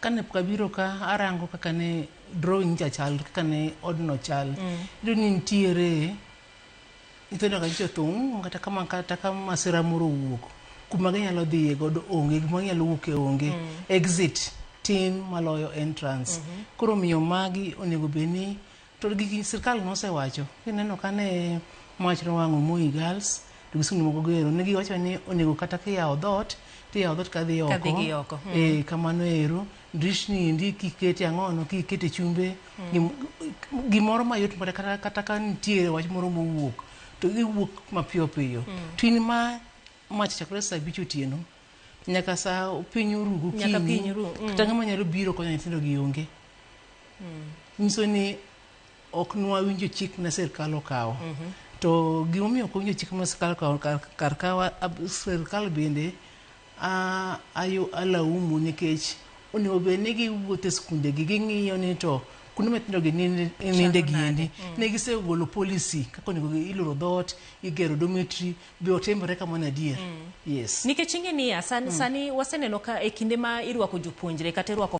Kane kabiro ka arango kaka ne drawing chal kaka ne odno chal. Ido ni ntiere itono ka jotung kata kama masira moro wuok kuma ginyalo dhiye godo onge gima nyalo wuok e onge exit tin maloyo entrance. Koro miyo magi onego beni to gi sirkal nosewacho kineno kane mach rowango Moi Girls to gisungu moko gero ne giwacho ni onego kata kiyawo dot tiyawo dot kadhi oko kamano ero drishni ndi kikete angono kikete chumbe gimoro mayot kata ka nitiere wach moro mowuok to giwuok mapiyo piyo. Tin ma mach chakore saa 5 otieno nyaka saa piny oru gokinyi kata ng'ama nyalo biro konyo nyithindo gi onge. Nyiso ni ok nwawinjo chik na sirkal okawo. To gimomiyo ok winjo chik ma sirkal okawo kar kawa sirkal bende alaumu nikech onego bed ni giwuotho e skunde gi ging'iyo ni to kuonde nyithindo gi ninde giendi ne gisegolo policy kaka onego iloro dhoot igero dormitory be otimore kamano adier. Yes. Nikech ing'e ni sani waseneno ka e kinde ma irwako jopuonjre kata irwako